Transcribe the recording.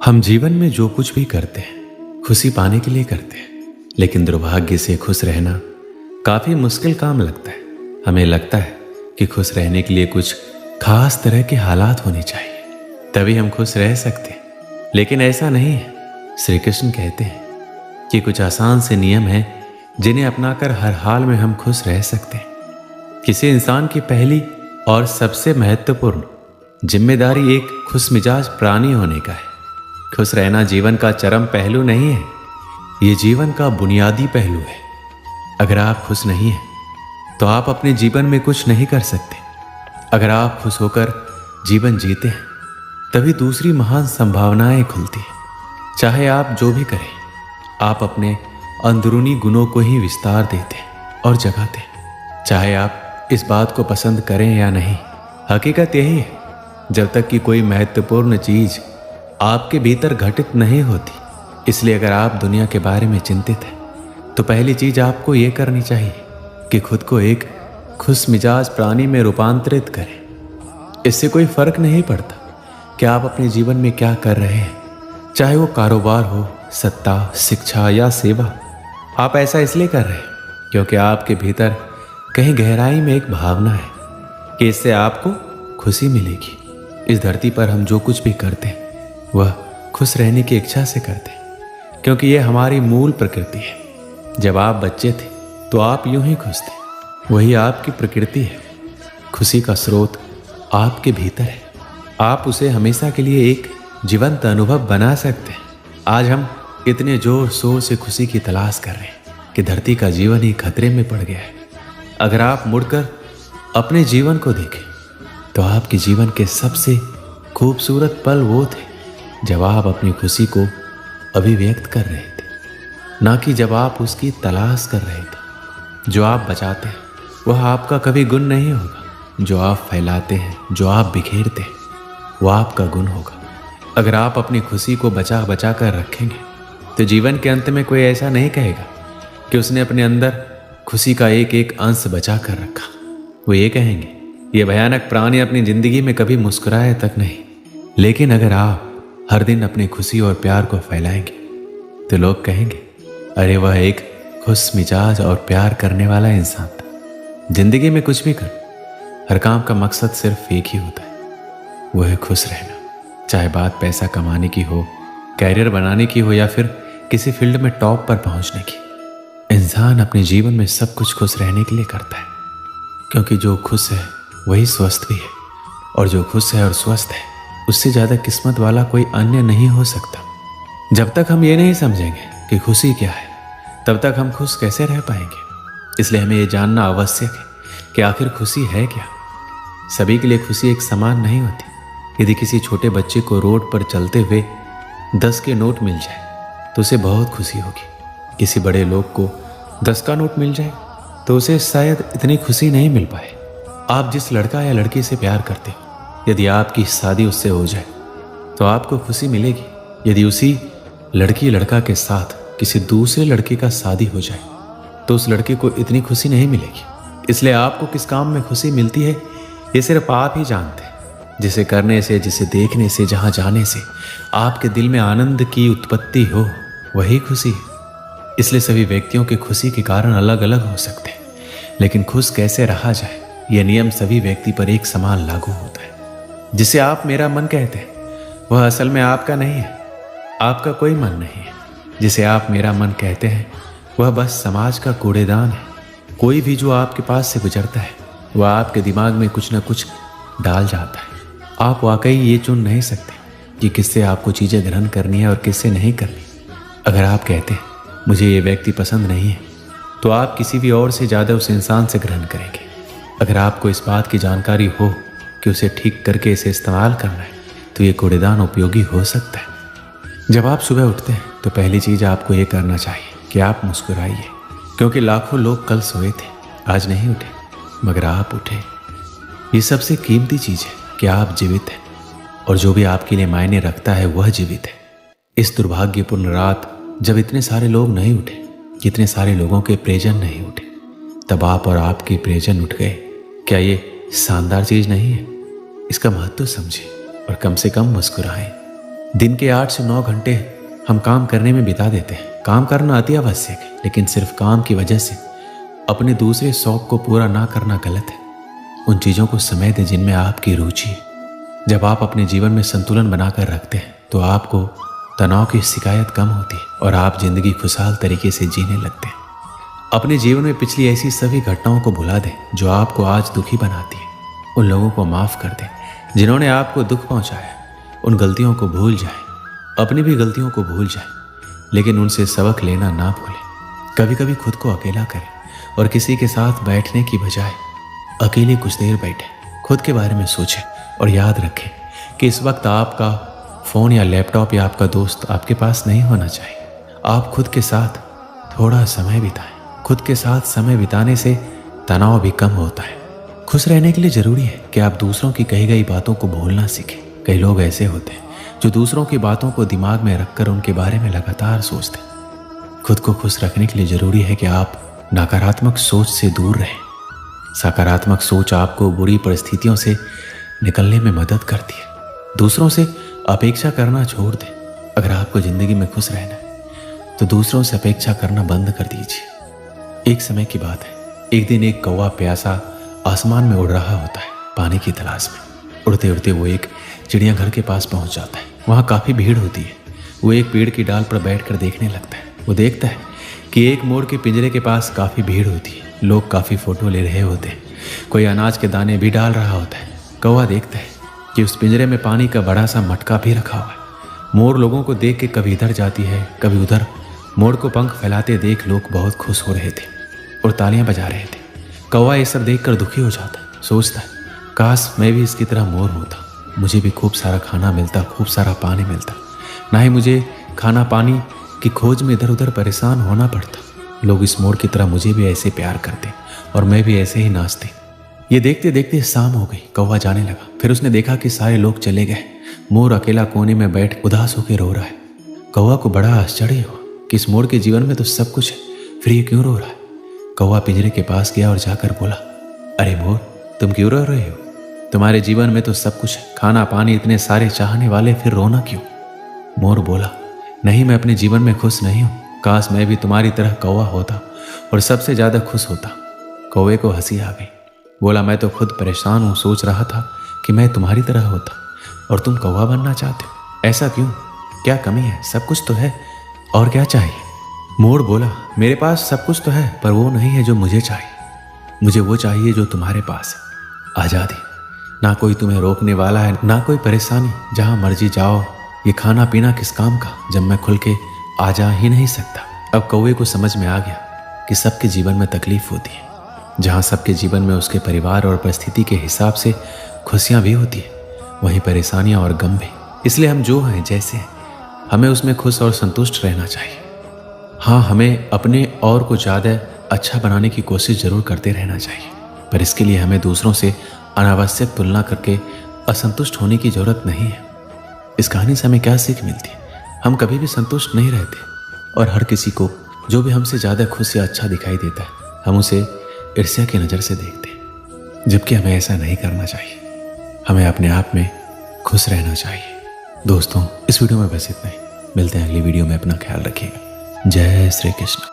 हम जीवन में जो कुछ भी करते हैं खुशी पाने के लिए करते हैं, लेकिन दुर्भाग्य से खुश रहना काफी मुश्किल काम लगता है। हमें लगता है कि खुश रहने के लिए कुछ खास तरह के हालात होने चाहिए, तभी हम खुश रह सकते हैं, लेकिन ऐसा नहीं है। श्री कृष्ण कहते हैं कि कुछ आसान से नियम हैं जिन्हें अपनाकर हर हाल में हम खुश रह सकते हैं। किसी इंसान की पहली और सबसे महत्वपूर्ण जिम्मेदारी एक खुशमिजाज प्राणी होने का है। खुश रहना जीवन का चरम पहलू नहीं है, ये जीवन का बुनियादी पहलू है। अगर आप खुश नहीं हैं तो आप अपने जीवन में कुछ नहीं कर सकते। अगर आप खुश होकर जीवन जीते हैं तभी दूसरी महान संभावनाएं खुलती हैं। चाहे आप जो भी करें, आप अपने अंदरूनी गुणों को ही विस्तार देते हैं और जगाते हैं। चाहे आप इस बात को पसंद करें या नहीं, हकीकत यही है, जब तक कि कोई महत्वपूर्ण चीज आपके भीतर घटित नहीं होती। इसलिए अगर आप दुनिया के बारे में चिंतित हैं तो पहली चीज आपको ये करनी चाहिए कि खुद को एक खुश मिजाज प्राणी में रूपांतरित करें। इससे कोई फर्क नहीं पड़ता कि आप अपने जीवन में क्या कर रहे हैं, चाहे वो कारोबार हो, सत्ता, शिक्षा या सेवा। आप ऐसा इसलिए कर रहे हैं क्योंकि आपके भीतर कहीं गहराई में एक भावना है कि इससे आपको खुशी मिलेगी। इस धरती पर हम जो कुछ भी करते हैं वह खुश रहने की इच्छा से करते हैं, क्योंकि यह हमारी मूल प्रकृति है। जब आप बच्चे थे तो आप यूं ही खुश थे, वही आपकी प्रकृति है। खुशी का स्रोत आपके भीतर है, आप उसे हमेशा के लिए एक जीवंत अनुभव बना सकते हैं। आज हम इतने जोर शोर से खुशी की तलाश कर रहे हैं कि धरती का जीवन ही खतरे में पड़ गया है। अगर आप मुड़कर अपने जीवन को देखें तो आपके जीवन के सबसे खूबसूरत पल वो थे जब आप अपनी खुशी को अभिव्यक्त कर रहे थे, ना कि जब आप उसकी तलाश कर रहे थे। जो आप बचाते हैं वह आपका कभी गुण नहीं होगा, जो आप फैलाते हैं, जो आप बिखेरते हैं, वह आपका गुण होगा। अगर आप अपनी खुशी को बचा बचा कर रखेंगे तो जीवन के अंत में कोई ऐसा नहीं कहेगा कि उसने अपने अंदर खुशी का एक एक अंश बचा कर रखा। वो ये कहेंगे, ये भयानक प्राणी अपनी जिंदगी में कभी मुस्कुराए तक नहीं। लेकिन अगर आप हर दिन अपनी खुशी और प्यार को फैलाएंगे तो लोग कहेंगे, अरे वह एक खुश मिजाज और प्यार करने वाला इंसान था। जिंदगी में कुछ भी कर, हर काम का मकसद सिर्फ एक ही होता है, वह है खुश रहना। चाहे बात पैसा कमाने की हो, कैरियर बनाने की हो या फिर किसी फील्ड में टॉप पर पहुंचने की। इंसान अपने जीवन में सब कुछ खुश रहने के लिए करता है, क्योंकि जो खुश है वही स्वस्थ भी है, और जो खुश है और स्वस्थ है उससे ज़्यादा किस्मत वाला कोई अन्य नहीं हो सकता। जब तक हम ये नहीं समझेंगे कि खुशी क्या है, तब तक हम खुश कैसे रह पाएंगे। इसलिए हमें ये जानना आवश्यक है कि आखिर खुशी है क्या। सभी के लिए खुशी एक समान नहीं होती। यदि किसी छोटे बच्चे को रोड पर चलते हुए 10 के नोट मिल जाए तो उसे बहुत खुशी होगी। किसी बड़े लोग को 10 का नोट मिल जाए तो उसे शायद इतनी खुशी नहीं मिल पाए। आप जिस लड़का या लड़की से प्यार करते हो, यदि आपकी शादी उससे हो जाए तो आपको खुशी मिलेगी। यदि उसी लड़की लड़का के साथ किसी दूसरे लड़के का शादी हो जाए तो उस लड़के को इतनी खुशी नहीं मिलेगी। इसलिए आपको किस काम में खुशी मिलती है ये सिर्फ आप ही जानते हैं। जिसे करने से, जिसे देखने से, जहां जाने से आपके दिल में आनंद की उत्पत्ति हो, वही खुशी है। इसलिए सभी व्यक्तियों के खुशी के कारण अलग अलग हो सकते हैं, लेकिन खुश कैसे रहा जाए यह नियम सभी व्यक्ति पर एक समान लागू होता है। जिसे आप मेरा मन कहते हैं वह असल में आपका नहीं है, आपका कोई मन नहीं है। जिसे आप मेरा मन कहते हैं वह बस समाज का कूड़ेदान है। कोई भी जो आपके पास से गुजरता है वह आपके दिमाग में कुछ न कुछ डाल जाता है। आप वाकई ये चुन नहीं सकते कि किससे आपको चीज़ें ग्रहण करनी है और किससे नहीं करनी। अगर आप कहते हैं मुझे ये व्यक्ति पसंद नहीं है तो आप किसी भी और से ज़्यादा उस इंसान से ग्रहण करेंगे। अगर आपको इस बात की जानकारी हो कि उसे ठीक करके इसे इस्तेमाल करना है तो ये कूड़ेदान उपयोगी हो सकता है। जब आप सुबह उठते हैं तो पहली चीज़ आपको ये करना चाहिए कि आप मुस्कुराइए, क्योंकि लाखों लोग कल सोए थे, आज नहीं उठे, मगर आप उठे। ये सबसे कीमती चीज़ है कि आप जीवित हैं, और जो भी आपके लिए मायने रखता है वह जीवित है। इस दुर्भाग्यपूर्ण रात जब इतने सारे लोग नहीं उठे, इतने सारे लोगों के प्रियजन नहीं उठे, तब आप और आपके प्रियजन उठ गए। क्या ये शानदार चीज़ नहीं है? इसका महत्व समझें और कम से कम मुस्कुराएं। दिन के 8 से 9 घंटे हम काम करने में बिता देते हैं। काम करना अति आवश्यक है, लेकिन सिर्फ काम की वजह से अपने दूसरे शौक को पूरा ना करना गलत है। उन चीज़ों को समय दें जिनमें आपकी रुचि है। जब आप अपने जीवन में संतुलन बनाकर रखते हैं तो आपको तनाव की शिकायत कम होती है और आप जिंदगी खुशहाल तरीके से जीने लगते हैं। अपने जीवन में पिछली ऐसी सभी घटनाओं को भुला दें जो आपको आज दुखी बनाती है। उन लोगों को माफ़ कर दें जिन्होंने आपको दुख पहुंचाया। उन गलतियों को भूल जाएं, अपनी भी गलतियों को भूल जाएं, लेकिन उनसे सबक लेना ना भूलें। कभी कभी खुद को अकेला करें और किसी के साथ बैठने की बजाय अकेले कुछ देर बैठें। खुद के बारे में सोचें और याद रखें कि इस वक्त आपका फ़ोन या लैपटॉप या आपका दोस्त आपके पास नहीं होना चाहिए। आप खुद के साथ थोड़ा समय बिताएं। खुद के साथ समय बिताने से तनाव भी कम होता है। खुश रहने के लिए ज़रूरी है कि आप दूसरों की कही गई बातों को भूलना सीखें। कई लोग ऐसे होते हैं जो दूसरों की बातों को दिमाग में रखकर उनके बारे में लगातार सोचते हैं। खुद को खुश रखने के लिए ज़रूरी है कि आप नकारात्मक सोच से दूर रहें। सकारात्मक सोच आपको बुरी परिस्थितियों से निकलने में मदद करती है। दूसरों से अपेक्षा करना छोड़ दें। अगर आपको ज़िंदगी में खुश रहना है तो दूसरों से अपेक्षा करना बंद कर दीजिए। एक समय की बात है, एक दिन एक कौवा प्यासा आसमान में उड़ रहा होता है पानी की तलाश में। उड़ते उड़ते वो एक चिड़ियाघर के पास पहुंच जाता है। वहाँ काफ़ी भीड़ होती है। वो एक पेड़ की डाल पर बैठकर देखने लगता है। वो देखता है कि एक मोर के पिंजरे के पास काफ़ी भीड़ होती है। लोग काफ़ी फ़ोटो ले रहे होते हैं। कोई अनाज के दाने भी डाल रहा होता है। कौवा देखता है कि उस पिंजरे में पानी का बड़ा सा मटका भी रखा हुआ है। मोर लोगों को देख के कभी इधर जाती है कभी उधर। मोर को पंख फैलाते देख लोग बहुत खुश हो रहे थे और तालियां बजा रहे थे। कौवा ये सब देखकर दुखी हो जाता है। सोचता है काश मैं भी इसकी तरह मोर होता, मुझे भी खूब सारा खाना मिलता, खूब सारा पानी मिलता, ना ही मुझे खाना पानी की खोज में इधर उधर परेशान होना पड़ता। लोग इस मोर की तरह मुझे भी ऐसे प्यार करते और मैं भी ऐसे ही नाचती। ये देखते देखते शाम हो गई। कौवा जाने लगा। फिर उसने देखा कि सारे लोग चले गए। मोर अकेला कोने में बैठ उदास होकर रो रहा है। कौवा को बड़ा आश्चर्य हुआ कि इस मोर के जीवन में तो सब कुछ है, फिर ये क्यों रो रहा है। कौवा पिंजरे के पास गया और जाकर बोला, अरे मोर, तुम क्यों रो रहे हो? तुम्हारे जीवन में तो सब कुछ है, खाना पानी, इतने सारे चाहने वाले, फिर रोना क्यों? मोर बोला, नहीं, मैं अपने जीवन में खुश नहीं हूँ। काश मैं भी तुम्हारी तरह कौवा होता और सबसे ज़्यादा खुश होता। कौवे को हंसी आ गई। बोला, मैं तो खुद परेशान हूँ, सोच रहा था कि मैं तुम्हारी तरह होता और तुम कौवा बनना चाहते हो। ऐसा क्यों? क्या कमी है? सब कुछ तो है, और क्या चाहिए? मोर बोला, मेरे पास सब कुछ तो है, पर वो नहीं है जो मुझे चाहिए। मुझे वो चाहिए जो तुम्हारे पास है, आज़ादी। ना कोई तुम्हें रोकने वाला है, ना कोई परेशानी, जहाँ मर्जी जाओ। ये खाना पीना किस काम का जब मैं खुल के आ जा ही नहीं सकता। अब कौवे को समझ में आ गया कि सबके जीवन में तकलीफ होती है। जहाँ सबके जीवन में उसके परिवार और परिस्थिति के हिसाब से खुशियाँ भी होती है, वहीं परेशानियाँ और गम भी। इसलिए हम जो हैं, जैसे हैं, हमें उसमें खुश और संतुष्ट रहना चाहिए। हाँ, हमें अपने और को ज़्यादा अच्छा बनाने की कोशिश ज़रूर करते रहना चाहिए, पर इसके लिए हमें दूसरों से अनावश्यक तुलना करके असंतुष्ट होने की ज़रूरत नहीं है। इस कहानी से हमें क्या सीख मिलती है? हम कभी भी संतुष्ट नहीं रहते और हर किसी को जो भी हमसे ज़्यादा खुश या अच्छा दिखाई देता है, हम उसे ईर्ष्या की नज़र से देखते हैं, जबकि हमें ऐसा नहीं करना चाहिए। हमें अपने आप में खुश रहना चाहिए। दोस्तों, इस वीडियो में बस इतना ही। मिलते हैं अगली वीडियो में। अपना ख्याल रखिएगा। जय श्री कृष्ण।